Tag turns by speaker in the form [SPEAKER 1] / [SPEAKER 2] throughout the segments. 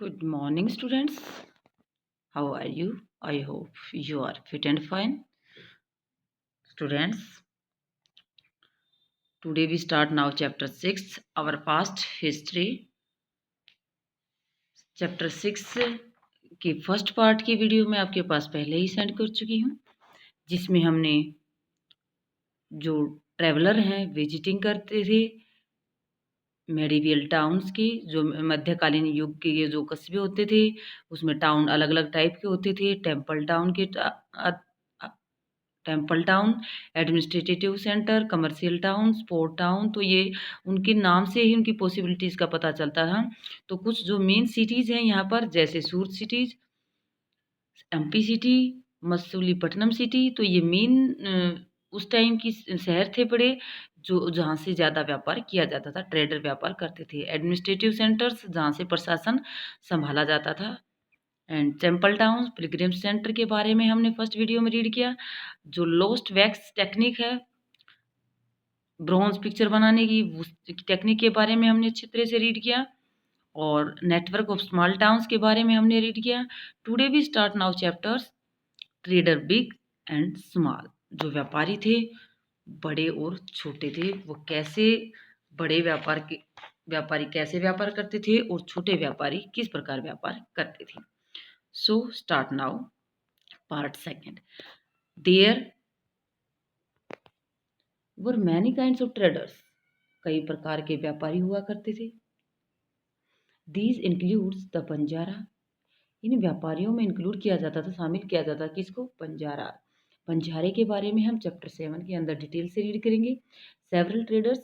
[SPEAKER 1] Good morning, students. How are you? I hope you are fit and fine. Students, today we start now chapter 6, our past history. Chapter 6 की first part की video मैं आपके पास पहले ही send कर चुकी हूँ, जिसमें हमने जो ट्रैवलर हैं विजिटिंग करते थे मेडिवियल टाउन्स की, जो मध्यकालीन युग के ये जो कस्बे होते थे उसमें टाउन अलग अलग टाइप के होते थे। Temple town, administrative centre, commercial town, sport town. तो ये उनके नाम से ही उनकी पॉसिबिलिटीज़ का पता चलता था। तो कुछ जो मेन सिटीज़ हैं यहाँ पर, जैसे Surat cities, MP city, Masulipatnam city. तो ये मेन उस टाइम की शहर थे बड़े, जो जहाँ से ज़्यादा व्यापार किया जाता था, ट्रेडर व्यापार करते थे। एडमिनिस्ट्रेटिव सेंटर्स, जहाँ से प्रशासन संभाला जाता था। And temple town, Pilgrim centre के बारे में हमने फर्स्ट वीडियो में रीड किया। जो लोस्ट वैक्स टेक्निक है ब्रॉन्ज पिक्चर बनाने की, उस टेक्निक के बारे में हमने अच्छी तरह से रीड किया। और नेटवर्क ऑफ स्मॉल टाउन्स के बारे में हमने रीड किया। Today we start now chapters trader big and small. जो व्यापारी थे बड़े और छोटे थे, वो कैसे बड़े व्यापारी कैसे व्यापार करते थे और छोटे व्यापारी किस प्रकार व्यापार करते थे। So start now part second. There were many kinds of traders. कई प्रकार के व्यापारी हुआ करते थे। These includes the Banjara. इन व्यापारियों में इंक्लूड किया जाता था, शामिल किया जाता था किसको? बंजारा। बंजारे के बारे में हम चैप्टर 7 के अंदर डिटेल से रीड करेंगे। सेवरल ट्रेडर्स,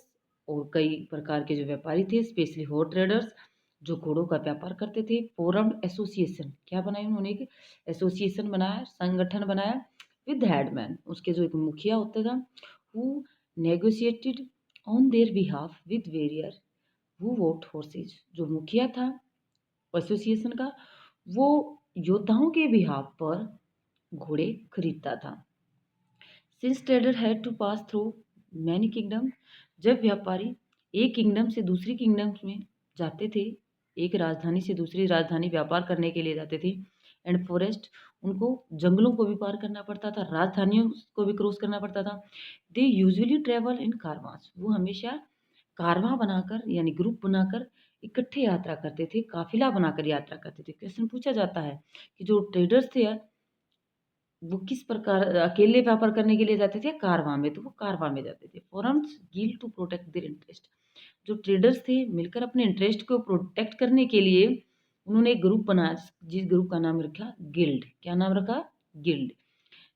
[SPEAKER 1] और कई प्रकार के जो व्यापारी थे, स्पेशली हॉर्स ट्रेडर्स जो घोड़ों का व्यापार करते थे। फोरम्ड एसोसिएशन, क्या बनाया उन्होंने? एक एसोसिएशन बनाया, संगठन बनाया विद हेडमैन, उसके जो एक मुखिया होता था, who negotiated on their behalf with warrior who bought horses. जो मुखिया था एसोसिएशन का, वो योद्धाओं के बिहाफ पर घोड़े खरीदता था। Since trader had to pass through many kingdom, जब व्यापारी एक किंगडम से दूसरी किंगडम में जाते थे, एक राजधानी से दूसरी राजधानी व्यापार करने के लिए जाते थे। एंड फॉरेस्ट, उनको जंगलों को भी पार करना पड़ता था, राजधानियों को भी क्रॉस करना पड़ता था। दे यूजुअली ट्रेवल इन कारवांस, वो हमेशा कारवां बनाकर यानी ग्रुप बनाकर इकट्ठे यात्रा करते थे, काफिला बनाकर यात्रा करते थे। क्वेश्चन पूछा जाता है कि जो ट्रेडर्स थे वो किस प्रकार अकेले व्यापार करने के लिए जाते थे? कारवां में, तो वो कारवां में जाते थे। Forms guild to protect their interest. जो ट्रेडर्स थे मिलकर अपने इंटरेस्ट को प्रोटेक्ट करने के लिए उन्होंने एक ग्रुप बनाया, जिस ग्रुप का नाम रखा गिल्ड। क्या नाम रखा? गिल्ड।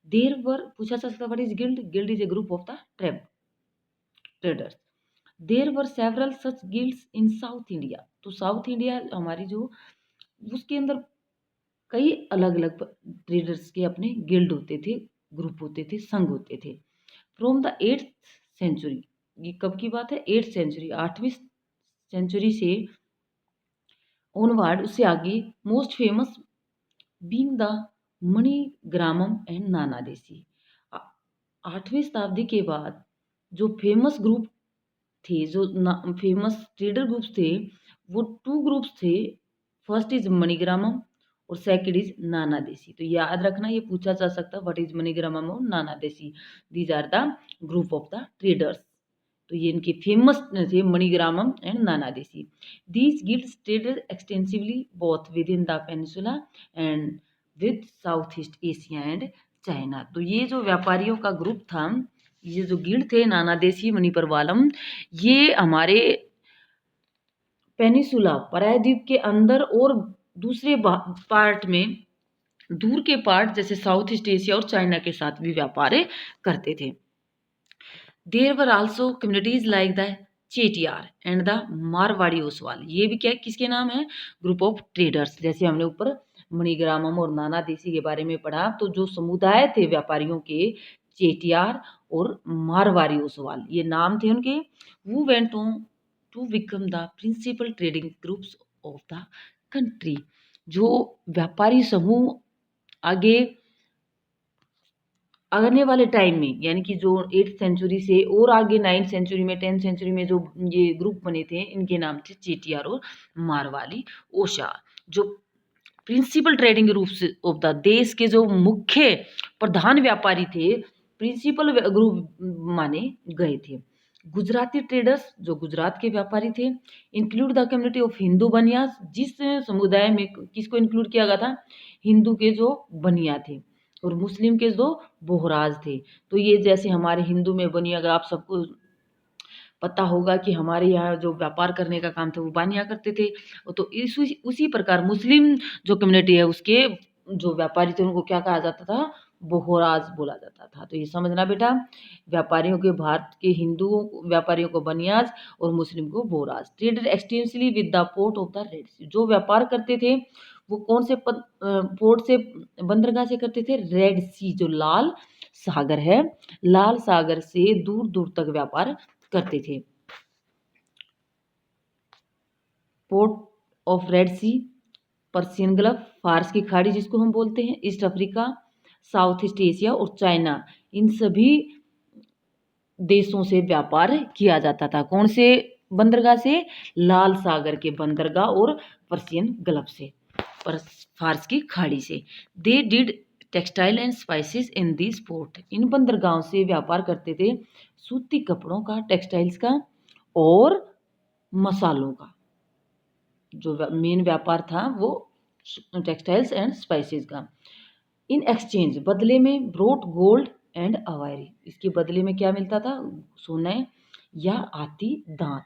[SPEAKER 1] देर वर, पूछा जा सकता what is guild? Guild is a group of the traders. There were several such guilds in south India. तो साउथ इंडिया हमारी जो, उसके अंदर कई अलग अलग ट्रेडर्स के अपने गिल्ड होते थे, ग्रुप होते थे, संघ होते थे। फ्रॉम द 8th सेंचुरी, ये कब की बात है? 8th सेंचुरी, 8वीं सेंचुरी से ऑनवर्ड, उससे आगे, most famous being the Manigramam and नाना देसी। 8वीं शताब्दी के बाद जो फेमस ग्रुप थे, जो फेमस ट्रेडर ग्रुप्स थे, वो टू ग्रुप्स थे। फर्स्ट इज मणिग्रामम और सेकंड इज नाना देसी। तो याद रखना, ये पूछा जा सकता है व्हाट इज मणिग्रामम और Nanadesi. These are the group of the traders. तो ये इनके फेमस थे, Manigramam and Nanadesi. These guilds traded extensively both within the peninsula and with South East Asia and China. तो ये जो व्यापारियों का ग्रुप था, ये जो गिल्ड थे नाना देसी, मणिप्रवालम, ये हमारे पेनिसुला प्रायद्वीप के अंदर और दूसरे पार्ट में, दूर के पार्ट जैसे साउथ ईस्ट एशिया और चाइना के साथ भी व्यापार करते थे। There were also communities like the Chettiar and the Marwari Oswal. ये भी क्या, किसके नाम है? Group of traders. जैसे हमने ऊपर मणिग्रामम और नाना देसी के बारे में पढ़ा, तो जो समुदाय थे व्यापारियों के, चेटियार और मारवाड़ी ओसवाल, ये नाम थे उनके। वो went on to become the principal trading groups of the country. जो व्यापारी समूह आगे आने वाले टाइम में, यानी कि जो 8th सेंचुरी से और आगे 9th सेंचुरी में, 10th सेंचुरी में जो ये ग्रुप बने थे, इनके नाम थे चेटियार और मारवाड़ी ओशा। जो principal trading groups of the देश के जो मुख्य प्रधान व्यापारी थे, प्रिंसिपल ग्रुप माने गए थे। गुजराती ट्रेडर्स, जो गुजरात के व्यापारी थे, include the community of Hindu Banias, जिस समुदाय में किसको इंक्लूड किया गया था, हिंदू के जो बनिया थे, और मुस्लिम के जो बोहराज थे। तो ये जैसे हमारे हिंदू में बनिया, अगर आप सबको पता होगा कि हमारे यहाँ जो व्यापार करने का काम था वो बानिया करते थे, तो उसी प्रकार मुस्लिम जो कम्युनिटी है उसके जो व्यापारी थे उनको क्या कहा जाता था, बोहराज बोला जाता था। तो ये समझना बेटा, व्यापारियों के, भारत के हिंदू व्यापारियों को बनियाज और मुस्लिम को Bohras. Traded extensively with the port of the Red Sea, जो व्यापार करते थे वो कौन से पोर्ट से, बंदरगाह से करते थे, रेड सी जो लाल सागर है, लाल सागर से दूर दूर तक व्यापार करते थे। Port of Red Sea, Persian Gulf, फारस की खाड़ी जिसको हम बोलते हैं, East Africa, South East Asia और चाइना, इन सभी देशों से व्यापार किया जाता था। कौन से बंदरगाह से, लाल सागर के बंदरगाह और पर्शियन गल्फ से, फारस की खाड़ी से। They did textile and spices in this port, इन बंदरगाहों से व्यापार करते थे सूती कपड़ों का, टेक्सटाइल्स का और मसालों का। जो मेन व्यापार था वो टेक्सटाइल्स एंड स्पाइसेस का। इन एक्सचेंज, बदले में, ब्रोट गोल्ड एंड अवायरी, इसके बदले में क्या मिलता था, सोना या हाथी दांत,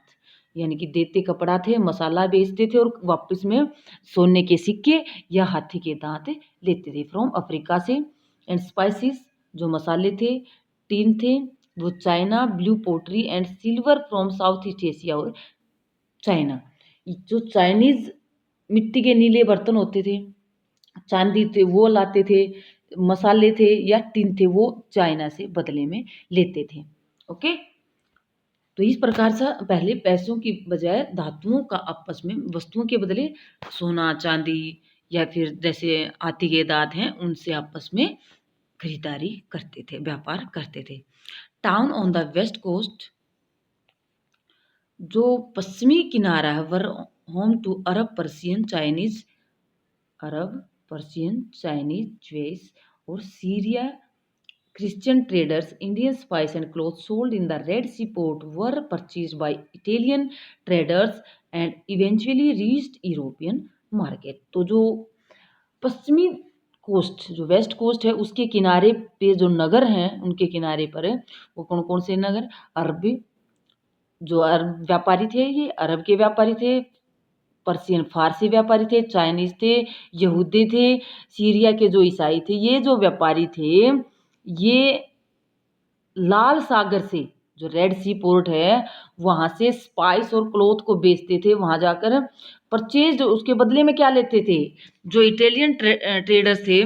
[SPEAKER 1] यानी कि देते कपड़ा थे, मसाला बेचते थे और वापस में सोने के सिक्के या हाथी के दांत लेते थे फ्रॉम अफ्रीका से। एंड स्पाइसेस, जो मसाले थे, टीन थे, वो China, blue pottery and silver from South East Asia और चाइना। जो चाइनीज मिट्टी के नीले बर्तन होते थे, चांदी थे, वो लाते थे, मसाले थे या टिन थे, वो चाइना से बदले में लेते थे। ओके, तो इस प्रकार से पहले पैसों की बजाय धातुओं का आपस में, वस्तुओं के बदले सोना चांदी या फिर जैसे हाथी के दांत हैं उनसे आपस में खरीदारी करते थे, व्यापार करते थे। Town on the west coast, जो पश्चिमी किनारा है, were home to Arab Persian Chinese, Arab Persian Chinese Jews और Syria Christian traders. Indian spice and clothes sold in the Red Sea port were purchased by Italian traders and eventually reached European market. तो जो पश्चिमी coast, जो west coast है, उसके किनारे पे जो नगर हैं, उनके किनारे पर है वो कौन कौन से नगर, अरबी, जो अरब व्यापारी थे, ये अरब के व्यापारी थे, पर्शियन फारसी व्यापारी थे, चाइनीज थे, यहूदी थे, सीरिया के जो ईसाई थे, ये जो व्यापारी थे ये लाल सागर से, जो रेड सी पोर्ट है, वहाँ से स्पाइस और क्लोथ को बेचते थे, वहाँ जाकर परचेज, उसके बदले में क्या लेते थे, जो इटालियन ट्रेडर्स थे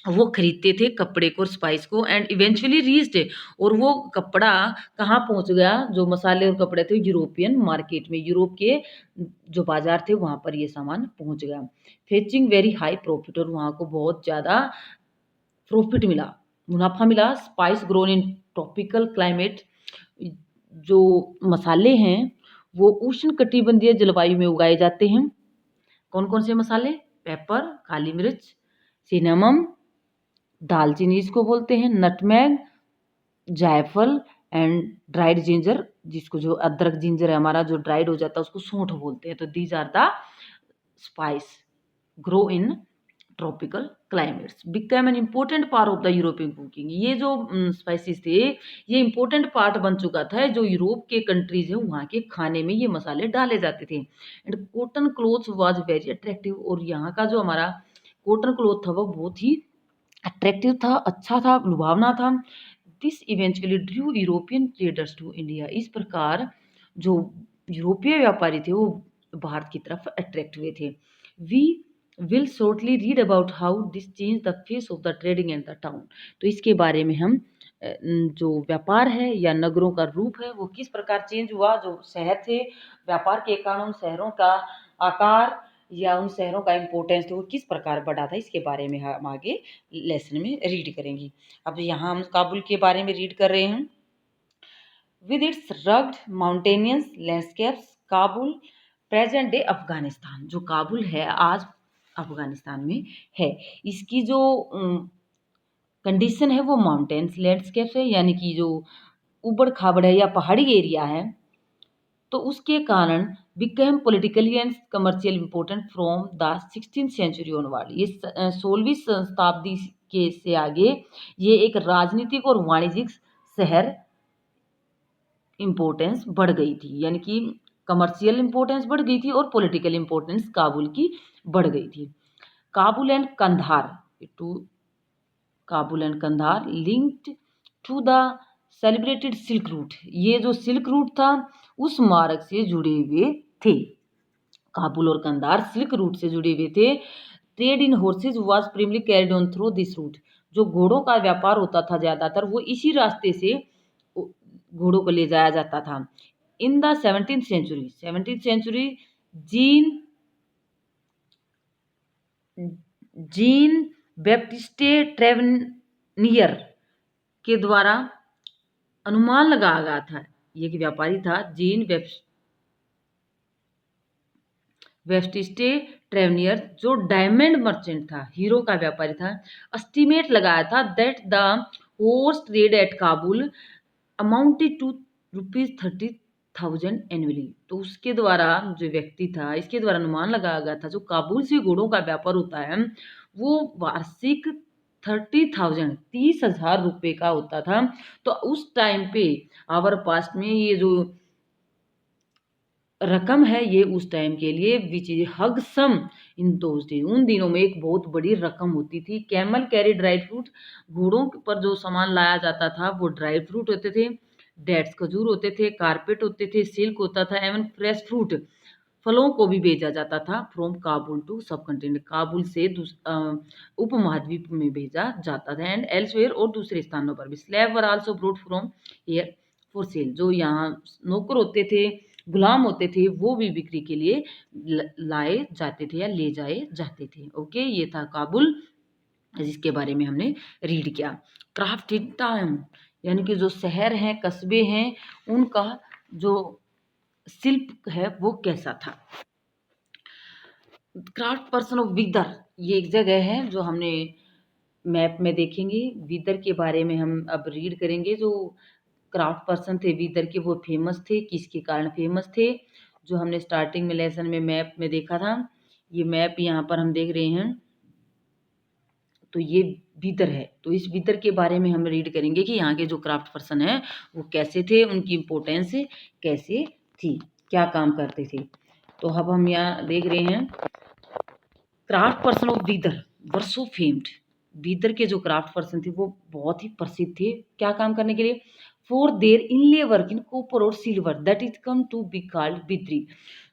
[SPEAKER 1] वो खरीदते थे कपड़े को और स्पाइस को। एंड इवेंचुअली रीच्ड, और वो कपड़ा कहाँ पहुँच गया, जो मसाले और कपड़े थे, यूरोपियन मार्केट में, यूरोप के जो बाजार थे वहाँ पर ये सामान पहुँच गया। फेचिंग वेरी हाई प्रॉफिट, और वहाँ को बहुत ज़्यादा प्रॉफिट मिला, मुनाफा मिला। Spice grown in tropical climate, जो मसाले हैं वो उष्ण कटिबंधीय जलवायु में उगाए जाते हैं। कौन कौन से मसाले, पेपर, काली मिर्च, सिनेमम, दालचीनी इसको बोलते हैं, नटमैग, जायफल एंड ड्राइड जिंजर, जिसको जो अदरक जिंजर है हमारा जो ड्राइड हो जाता है उसको सूंठ बोलते हैं। तो these are the spice grow in tropical climates, become an important part of the European cooking. ये जो स्पाइसेस थे ये इम्पोर्टेंट पार्ट बन चुका था, जो यूरोप के कंट्रीज है वहाँ के खाने में ये मसाले डाले जाते थे। And cotton clothes was very attractive, और यहाँ का जो हमारा कॉटन क्लोथ था वो बहुत ही अट्रैक्टिव था, अच्छा था, लुभावना था। This eventually drew European traders to India, इस प्रकार जो यूरोपीय व्यापारी थे वो भारत की तरफ अट्रैक्ट हुए थे। We will shortly read about how this change the face of the trading and the town, तो इसके बारे में हम जो व्यापार है या नगरों का रूप है वो किस प्रकार चेंज हुआ, जो शहर थे व्यापार के कारण शहरों का आकार या उन शहरों का इम्पोर्टेंस वो किस प्रकार बढ़ा था, इसके बारे में हम आगे लेसन में रीड करेंगे। अब यहाँ हम काबुल के बारे में रीड कर रहे हैं। With its rugged mountainous landscapes, Kabul present day Afghanistan, जो काबुल है आज अफगानिस्तान में है, इसकी जो कंडीशन है वो माउंटेन्स लैंडस्केप है, यानी कि जो ऊबड़ खाबड़ है या पहाड़ी एरिया है, तो उसके कारण became politically and commercial important from the 16th century onward. ये 16वीं शताब्दी के से आगे ये एक राजनीतिक और वाणिज्यिक शहर इम्पोर्टेंस बढ़ गई थी, यानी कि कमर्शियल इम्पोर्टेंस बढ़ गई थी और पॉलिटिकल इम्पोर्टेंस काबुल की बढ़ गई थी। Kabul and Kandahar to Kabul and Kandahar linked to the celebrated silk route, ये जो सिल्क रूट था उस मार्ग से जुड़े हुए थे। काबुल और कंधार सिल्क रूट से जुड़े हुए थे। Trade in horses was primarily carried on through this route, जो घोड़ों का व्यापार होता था ज़्यादातर वो इसी रास्ते से घोड़ों को ले जाया जाता था। In the 17th century Jean Jean Baptiste Tavernier के द्वारा अनुमान लगाया गया था, ये एक व्यापारी था जीन बैप्टिस्टे ट्रेवनियर, जो डायमंड मर्चेंट था, हीरो का व्यापारी था, एस्टिमेट लगाया था that the horse trade at Kabul amounted to ₹30,000 annually. तो उसके द्वारा जो व्यक्ति था इसके द्वारा अनुमान लगाया गया था जो काबुल से घोड़ों का व्यापार होता है वो वार्षिक 30,000 रुपये का होता था। तो उस टाइम पे आवर पास्ट में ये जो रकम है ये उस टाइम के लिए which is huge sum in those day, उन दिनों में एक बहुत बड़ी रकम होती थी। कैमल कैरी ड्राई फ्रूट, घोड़ों पर जो सामान लाया जाता था वो ड्राई फ्रूट होते थे, डेट्स खजूर होते थे, कारपेट होते थे, सिल्क होता था, एवं फ्रेश फ्रूट फलों को भी भेजा जाता था फ्रॉम काबुल टू सब कंटिनेंट, काबुल से उपमहाद्वीप में भेजा जाता था, एंड एल्सवेयर और दूसरे स्थानों पर भी। Slave were also brought from here for sale, जो यहाँ नौकर होते थे, गुलाम होते थे, वो भी बिक्री के लिए लाए जाते थे या ले जाए जाते थे। ओके, ये था काबुल जिसके बारे में हमने रीड किया। क्राफ्ट टाउन, यानी कि जो शहर हैं कस्बे हैं उनका जो शिल्प है वो कैसा था। क्राफ्ट पर्सन ऑफ विदर, ये एक जगह है जो हमने मैप में देखेंगे। विदर के बारे में हम अब रीड करेंगे। जो क्राफ्ट पर्सन थे विदर के वो फेमस थे, किसके कारण फेमस थे, जो हमने स्टार्टिंग में लेसन में मैप में देखा था। ये मैप यहाँ पर हम देख रहे हैं, तो ये विदर है। तो इस विदर के बारे में हम रीड करेंगे कि यहाँ के जो क्राफ्ट पर्सन है वो कैसे थे, उनकी इम्पोर्टेंस कैसे थी, क्या काम करते थे। तो अब हम यहाँ देख रहे हैं craft person of Bidar were so famed. Bidar के जो क्राफ्ट पर्सन थे वो बहुत ही प्रसिद्ध थे, क्या काम करने के लिए, for their inlay work in copper और silver that is come to be called Bidri,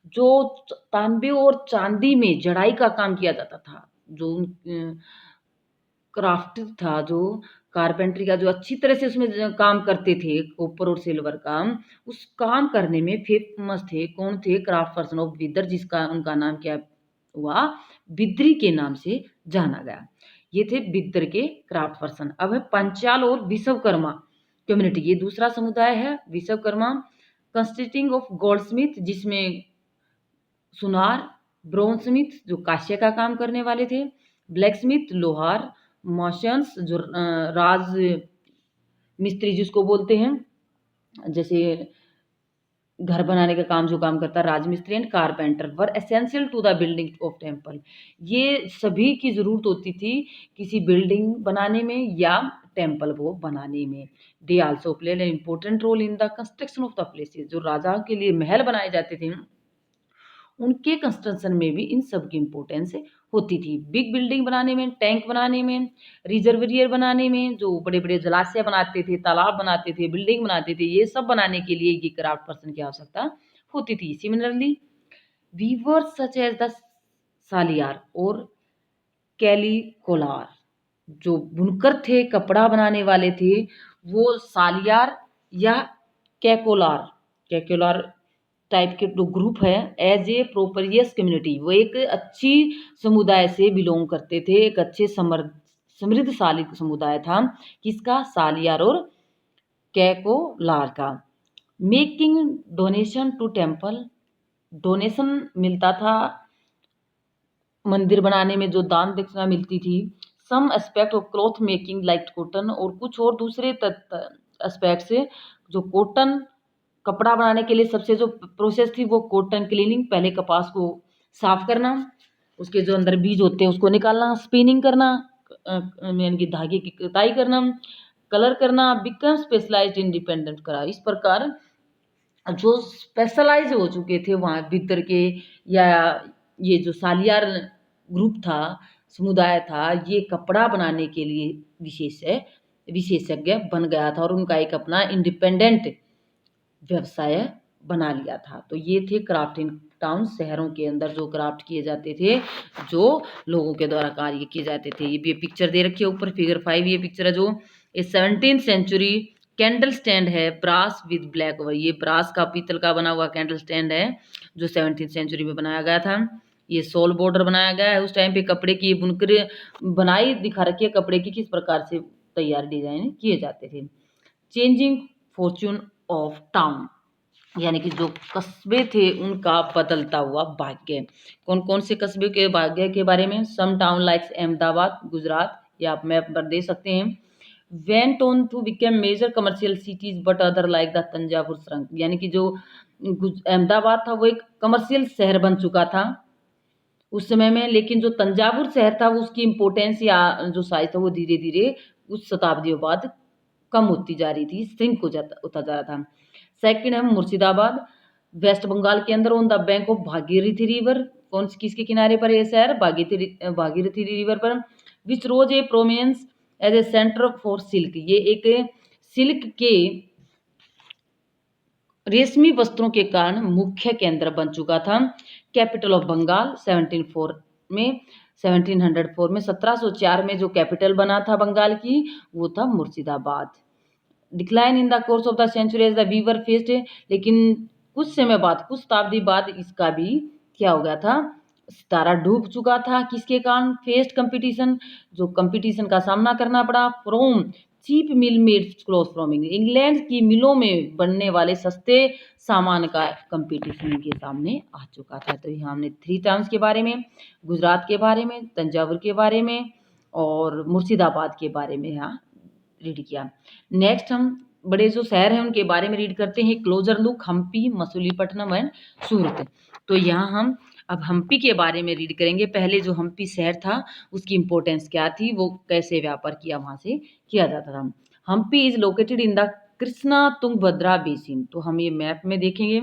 [SPEAKER 1] जो तांबे और चांदी में जड़ाई का काम किया जाता था। जो क्राफ्ट था, जो कारपेंट्री का जो अच्छी तरह से उसमें काम करते थे कॉपर और सिल्वर का, उस काम करने में फेमस थे। कौन थे, क्राफ्ट पर्सन ऑफ विदर, जिसका उनका नाम क्या हुआ, बिद्री के नाम से जाना गया। ये थे बिद्र के क्राफ्ट पर्सन। अब है पंचाल और विश्वकर्मा कम्युनिटी, ये दूसरा समुदाय है विश्वकर्मा, कंस्टिटिंग ऑफ गोल्डस्मिथ, जिसमें सुनार, ब्रोंज स्मिथ जो कांस्य का काम करने वाले थे, ब्लैक स्मिथ लोहार, मॉशंस जो राज मिस्त्री जिसको बोलते हैं, जैसे घर बनाने का काम जो काम करता है राजमिस्त्री, and carpenter were essential to the building of temple, ये सभी की जरूरत होती थी किसी बिल्डिंग बनाने में या टेम्पल को बनाने में। They also played an important role in the construction of the places, जो राजाओं के लिए महल बनाए जाते थे उनके कंस्ट्रक्शन में भी इन सब की इम्पोर्टेंस होती थी। बिग बिल्डिंग बनाने में, टैंक बनाने में, रिजर्वरियर बनाने में, जो बड़े बड़े जलाशय बनाते थे, तालाब बनाते थे, बिल्डिंग बनाते थे, ये सब बनाने के लिए ये क्राफ्ट पर्सन की आवश्यकता होती थी। Similarly weaver such as the Saliyar और कैलिकोलार, जो बुनकर थे, कपड़ा बनाने वाले थे, वो सालियार या कैकोलार, कैकोलार टाइप के जो ग्रुप है, एज ए प्रोपरियस कम्युनिटी, वो एक अच्छी समुदाय से बिलोंग करते थे, एक अच्छे समृद्धशाली समुदाय था। किसका? सालियार और कैकोलार का। Making donation to temple, donation मिलता था मंदिर बनाने में, जो दान दक्षिणा मिलती थी। Some aspect of cloth making like cotton, और कुछ और दूसरे एस्पेक्ट से, जो कॉटन कपड़ा बनाने के लिए सबसे जो प्रोसेस थी वो कॉटन क्लीनिंग, पहले कपास को साफ करना, उसके जो अंदर बीज होते हैं उसको निकालना, स्पिनिंग करना यानी कि धागे की कताई करना, कलर करना, बिकम स्पेशलाइज्ड इंडिपेंडेंट करा। इस प्रकार जो स्पेशलाइज हो चुके थे वहाँ भीतर के, या ये जो सालियार ग्रुप था, समुदाय था, ये कपड़ा बनाने के लिए विशेषज्ञ बन गया था और उनका एक अपना इंडिपेंडेंट व्यवसाय बना लिया था। तो ये थे क्राफ्टिंग टाउन, शहरों के अंदर जो क्राफ्ट किए जाते थे, जो लोगों के द्वारा कार्य किए जाते थे। ये भी पिक्चर दे रखी है ऊपर, फिगर 5 ये पिक्चर है, जो ये 17th सेंचुरी कैंडल स्टैंड है, ब्रास विद ब्लैक ओवर। ये ब्रास का, पीतल का बना हुआ कैंडल स्टैंड है जो 17th सेंचुरी में बनाया गया था। ये सोल बॉर्डर बनाया गया है। उस टाइम पे कपड़े की बुनकर बनाई दिखा रखी है, कपड़े की किस प्रकार से तैयार डिजाइन किए जाते थे। चेंजिंग फॉर्च्यून ऑफ टाउन, यानी कि जो कस्बे थे उनका बदलता हुआ भाग्य। कौन कौन से कस्बे के भाग्य के बारे में? Some town likes Ahmedabad, Gujarat, या आप मैप पर दे सकते हैं। Went on to become major commercial cities but other like the Thanjavur shrunk, यानी कि जो अहमदाबाद था वो एक कमर्शियल शहर बन चुका था उस समय में, लेकिन जो तंजावुर शहर था वो उसकी इम्पोर्टेंस या जो साइज था वो धीरे धीरे कुछ शताब्दियों बाद कम होती जा रही थी, श्रिंक होता जा रहा था। सेकंड है मुर्शिदाबाद, वेस्ट बंगाल के अंदर, on the bank of Bhagirathi river. कौन किसके किनारे पर है शहर? भागीरथी रिवर पर। Which rose a prominence as a centre for silk, ये एक सिल्क के रेशमी वस्त्रों के कारण मुख्य केंद्र बन चुका था। कैपिटल ऑफ बंगाल 1704 में 1704 में जो कैपिटल बना था बंगाल की वो था Murshidabad. Decline in the course of the century as the weaver faced, लेकिन कुछ समय बाद, कुछ शताब्दी बाद इसका भी क्या हो गया था? सितारा डूब चुका था। किसके कारण? फेस्ड कंपटीशन, जो कंपटीशन का सामना करना पड़ा from cheap mill made cloth from England की मिलों में बनने वाले सस्ते सामान का कंपटीशन के सामने आ चुका था। तो यहाँ हमने 3 टाउन्स के बारे में, गुजरात के बारे में, तंजावुर के बारे में और मुर्शिदाबाद के बारे में यहाँ रीड किया। नेक्स्ट हम बड़े जो शहर हैं उनके बारे में रीड करते हैं। Closer look, Hampi, Masulipatnam and Surat. तो यहाँ हम अब हम्पी के बारे में रीड करेंगे। पहले जो हम्पी शहर था उसकी इंपॉर्टेंस क्या थी, वो कैसे व्यापार किया वहाँ से किया जाता था। Hampi is located in the Krishna Tungabhadra basin. तो हम ये मैप में देखेंगे,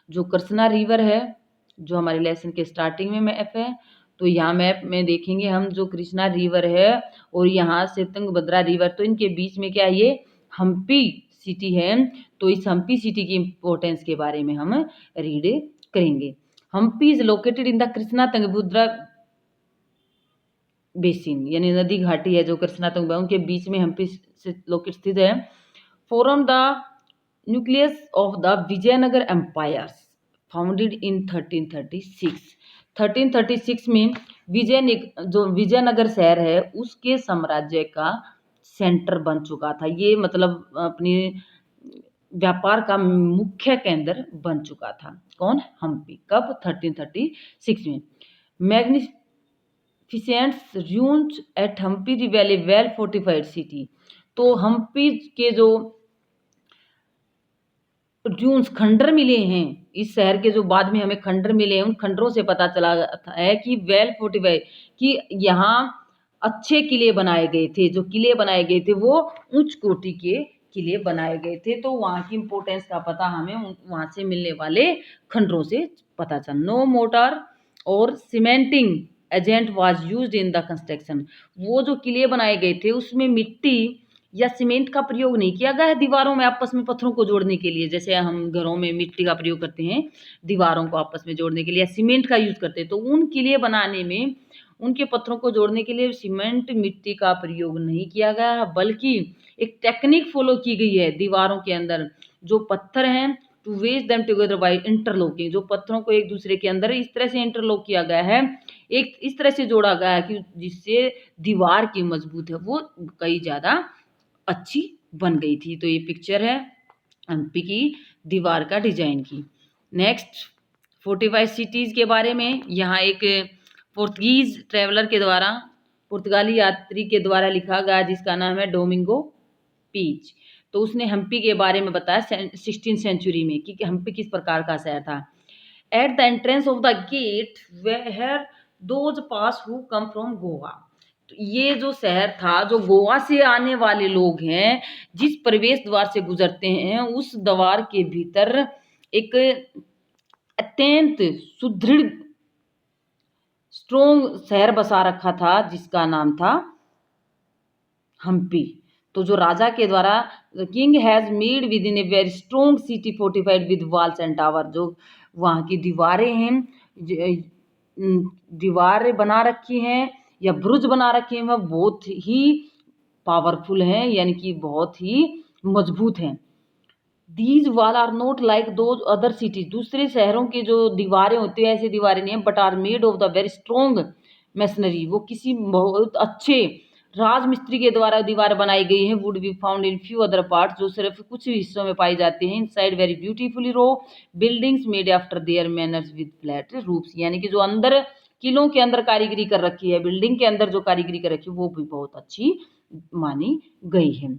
[SPEAKER 1] जो कृष्णा रिवर है, जो हमारे लेसन के स्टार्टिंग में मैप है, तो यहाँ मैप में देखेंगे हम जो कृष्णा रिवर है और यहाँ से तुंगभद्रा रिवर, तो इनके बीच में क्या है? ये हम्पी सिटी है। तो इस हम्पी सिटी की इंपॉर्टेंस के बारे में हम रीड करेंगे। Hampi is located in the Krishna Tungabhadra basin, यानी नदी घाटी है जो कृष्णा तुंगभद्रा, उनके बीच में हम्पी से लोकेट स्थित है। Form the nucleus of the Vijayanagara empires founded in 1336। 1336 में जो विजयनगर शहर है उसके साम्राज्य का सेंटर बन चुका था। ये मतलब अपनी व्यापार का मुख्य केंद्र बन चुका था। कौन? हम्पी। कब? 1336 में। Magnificent ruins at Hampi valley well fortified city. तो हम्पी के जो ड्यून्स खंडर मिले हैं इस शहर के, जो बाद में हमें खंडर मिले हैं, उन खंडरों से पता चला है कि वेल फोर्टिफाइड, कि यहाँ अच्छे किले बनाए गए थे। जो किले बनाए गए थे वो उच्च कोटि के किले बनाए गए थे। तो वहाँ की इंपोर्टेंस का पता हमें वहाँ से मिलने वाले खंडरों से पता चला। नो मोटर और cementing agent was used in the construction. वो जो किले बनाए गए थे उसमें मिट्टी या सीमेंट का प्रयोग नहीं किया गया है दीवारों में आपस में पत्थरों को जोड़ने के लिए, जैसे हम घरों में मिट्टी का प्रयोग करते हैं दीवारों को आपस में जोड़ने के लिए, सीमेंट का यूज करते हैं। तो उन किले बनाने में उनके पत्थरों को जोड़ने के लिए सीमेंट मिट्टी का प्रयोग नहीं किया गया, बल्कि एक टेक्निक फॉलो की गई है दीवारों के अंदर। जो पत्थर हैं to wedge them together by interlocking, जो पत्थरों को एक दूसरे के अंदर इस तरह से इंटरलॉक किया गया है, एक इस तरह से जोड़ा गया है कि जिससे दीवार की मजबूत है वो कई ज़्यादा अच्छी बन गई थी। तो ये पिक्चर है हम्पी की दीवार का डिजाइन की। नेक्स्ट फोर्टिफाइड सिटीज़ के बारे में, यहाँ एक पोर्तुगीज ट्रेवलर के द्वारा, पुर्तगाली यात्री के द्वारा लिखा गया जिसका नाम है डोमिंगो पीच। तो उसने हम्पी के बारे में बताया 16th सेंचुरी में कि हम्पी किस प्रकार का शहर था। At the entrance of the gate where those pass who come from Goa, तो ये जो शहर था, जो गोवा से आने वाले लोग हैं जिस प्रवेश द्वार से गुजरते हैं उस द्वार के भीतर एक अत्यंत सुदृढ़ स्ट्रोंग शहर बसा रखा था जिसका नाम था हम्पी। तो जो राजा के द्वारा king has made with in a very strong city fortified with walls and tower, जो वहाँ की दीवारें हैं, दीवारें बना रखी हैं या ब्रुज बना रखे हैं, वह बहुत ही पावरफुल हैं, यानी कि बहुत ही मजबूत हैं। These wall are not like those other cities, दूसरे शहरों की जो दीवारें होती हैं ऐसी दीवारें नहीं है, but are made of the very strong machinery, वो किसी बहुत अच्छे राजमिस्त्री के द्वारा दीवार बनाई गई हैं। Would be found in few other parts, जो सिर्फ कुछ हिस्सों में पाई जाती हैं। Inside very beautifully row buildings made after their manners with flat roofs, यानी कि जो अंदर किलों के अंदर कारीगरी कर रखी है, बिल्डिंग के अंदर जो कारीगरी कर रखी है वो भी बहुत अच्छी मानी गई है।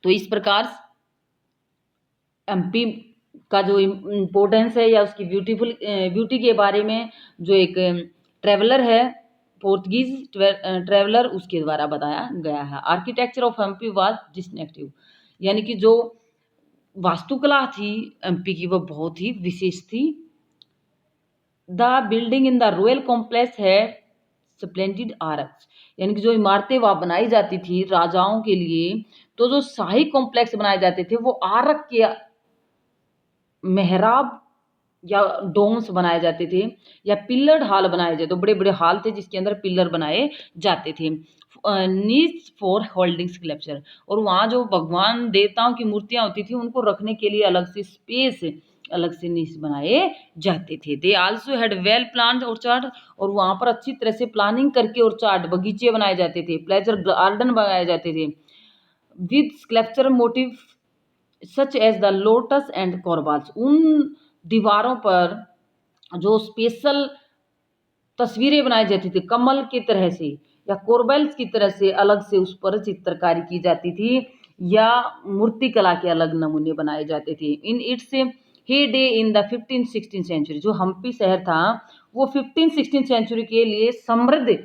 [SPEAKER 1] तो इस प्रकार एमपी का जो इम्पोर्टेंस है या उसकी ब्यूटी के बारे में जो एक ट्रेवलर है, पोर्तुगीज ट्रेवलर, उसके द्वारा बताया गया है। Architecture of MP was distinctive, यानी कि जो वास्तुकला थी एमपी की वो बहुत ही विशेष थी। The building in the royal complex है स्प्लेंडिड आर्क्स, यानी कि जो इमारतें वहाँ बनाई जाती थी राजाओं के लिए, तो जो शाही कॉम्प्लेक्स बनाए जाते थे वो आर्क के मेहराब या डोम्स बनाए जाते थे या पिलर्ड हॉल बनाए जाते, तो बड़े बड़े हॉल थे जिसके अंदर पिलर बनाए जाते थे। नीच फॉर होल्डिंग स्कल्पचर, और वहाँ जो भगवान देवताओं की मूर्तियाँ होती थी उनको रखने के लिए अलग से स्पेस, अलग से नीच बनाए जाते थे। They also had well planned orchard, और वहाँ पर अच्छी तरह से प्लानिंग करके ऑर्चार्ड बगीचे बनाए जाते थे, प्लेजर गार्डन बनाए जाते थे with sculpture motif such as the lotus and corbels. उन दीवारों पर जो स्पेशल तस्वीरें बनाई जाती थी कमल की तरह से या कोरबेल्स की तरह से, अलग से उस पर चित्रकारी की जाती थी या मूर्ति कला के अलग नमूने बनाए जाते थे। In its heyday in the 15th-16th century, जो हम्पी शहर था वो 15th-16th सेंचुरी के लिए समृद्ध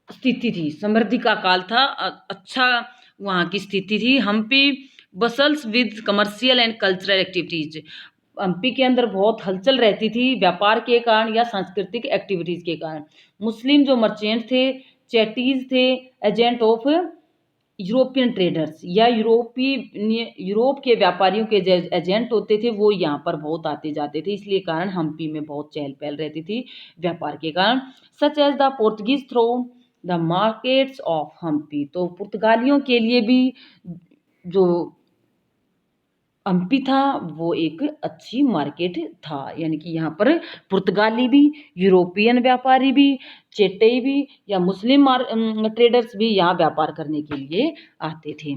[SPEAKER 1] स्थिति थी, समृद्धि का काल था, अच्छा वहाँ की स्थिति थी। Hampi bustled with commercial and cultural activities, Hampi के अंदर बहुत हलचल रहती थी व्यापार के कारण या सांस्कृतिक एक्टिविटीज के कारण। मुस्लिम जो मर्चेंट थे, चैटीज थे, एजेंट ऑफ यूरोपियन ट्रेडर्स या यूरोप के व्यापारियों के एजेंट होते थे, वो यहाँ पर बहुत आते जाते थे, इसलिए कारण हम्पी में बहुत चहल पहल रहती थी व्यापार के कारण। Such as the Portuguese through the markets of Hampi, तो पुर्तगालियों के लिए भी जो हम्पी था वो एक अच्छी मार्केट था, यानी कि यहाँ पर पुर्तगाली भी, यूरोपियन व्यापारी भी, चेट्टई भी या मुस्लिम ट्रेडर्स भी यहाँ व्यापार करने के लिए आते थे।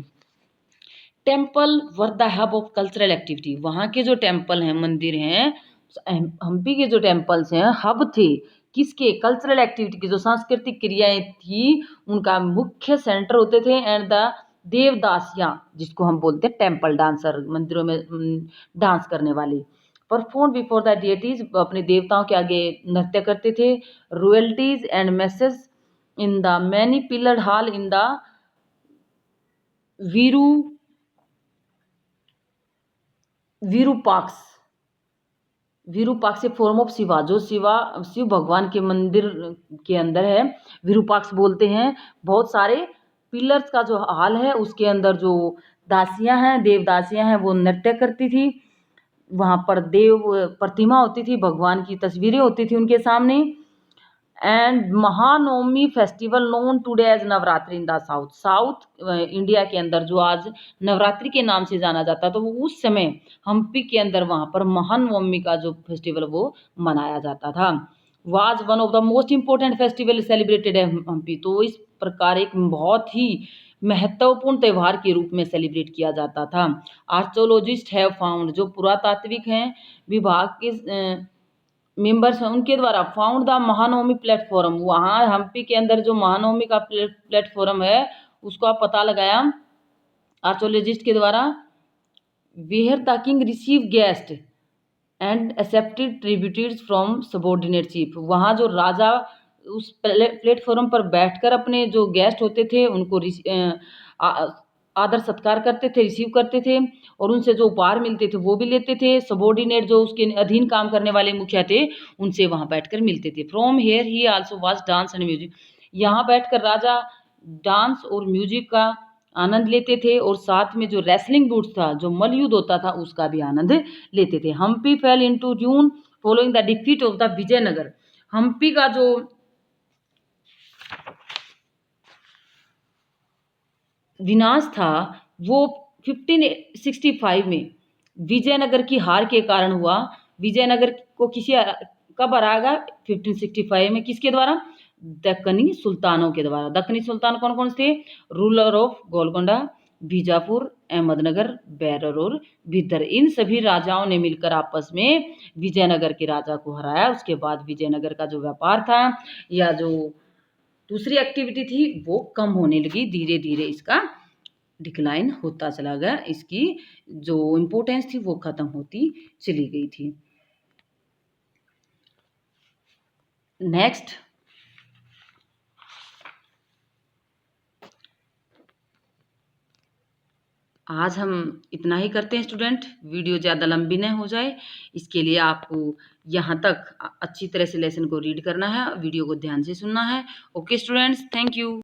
[SPEAKER 1] Temple were the hub of cultural activity, वहाँ के जो टेम्पल हैं, मंदिर हैं, हम्पी के जो टेम्पल्स हैं हब थे किसके, कल्चरल एक्टिविटी की, जो सांस्कृतिक क्रियाएं थी उनका मुख्य सेंटर होते थे। एंड द देवदासियाँ, जिसको हम बोलते हैं टेम्पल डांसर, मंदिरों में डांस करने वाले, परफॉर्म बिफोर द डिएटीज, अपने देवताओं के आगे नृत्य करते थे। Royalties and message in the many pillared hall in the Virupaksha से फॉर्म ऑफ शिवा, जो शिव भगवान के मंदिर के अंदर है, विरूपाक्ष बोलते हैं। बहुत सारे पिलर्स का जो हाल है उसके अंदर जो दासियां हैं, देवदासियां हैं, वो नृत्य करती थी। वहाँ पर देव प्रतिमा होती थी, भगवान की तस्वीरें होती थी उनके सामने। And Mahanavami festival known today as Navratri in the south. South India के अंदर जो आज नवरात्रि के नाम से जाना जाता, तो वो उस समय हम्पी के अंदर वहाँ पर महानवमी का जो फेस्टिवल वो मनाया जाता था। Was one of the most important festival celebrated है हम्पी। तो इस प्रकार एक बहुत ही महत्वपूर्ण त्यौहार के रूप में सेलिब्रेट किया जाता था। आर्कोलॉजिस्ट हैव फाउंड, जो पुरातात्विक हैं विभाग के मेंबर्स हैं उनके द्वारा, फाउंड द महानवमी प्लेटफॉर्म, वहाँ हम्पी के अंदर जो महानवमी का प्लेटफॉर्म है उसको आप पता लगाया आर्कोलॉजिस्ट के द्वारा। Where the king receive guest and accepted tributes from subordinate chief, वहाँ जो राजा उस प्लेटफॉर्म पर बैठकर अपने जो गेस्ट होते थे उनको आदर सत्कार करते थे, रिसीव करते थे, और उनसे जो उपहार मिलते थे वो भी लेते थे। सबॉर्डिनेट जो उसके अधीन काम करने वाले मुखिया थे उनसे वहाँ बैठकर मिलते थे। From here he also was dance and music, यहाँ बैठकर राजा डांस और म्यूजिक का आनंद लेते थे, और साथ में जो रेसलिंग बूट्स था, जो मलयुद्ध होता था, उसका भी आनंद लेते थे। Hampi fell into ruin following the defeat of the Vijayanagara, Hampi का जो विनाश था वो 1565 में विजयनगर की हार के कारण हुआ। विजयनगर को कब हराया? 1565 में, किसके द्वारा? दक्कनी सुल्तानों के द्वारा। दक्कनी सुल्तान कौन कौन थे? Ruler of Golconda, Bijapur, Ahmednagar, bearer और बिदर। इन सभी राजाओं ने मिलकर आपस में विजयनगर के राजा को हराया। उसके बाद विजयनगर का जो व्यापार था या जो दूसरी एक्टिविटी थी वो कम होने लगी, धीरे धीरे इसका डिक्लाइन होता चला गया, इसकी जो इम्पोर्टेंस थी वो खत्म होती चली गई थी। नेक्स्ट, आज हम इतना ही करते हैं स्टूडेंट, वीडियो ज़्यादा लंबी न हो जाए इसके लिए आपको यहाँ तक अच्छी तरह से लेसन को रीड करना है, वीडियो को ध्यान से सुनना है। Okay students, thank you.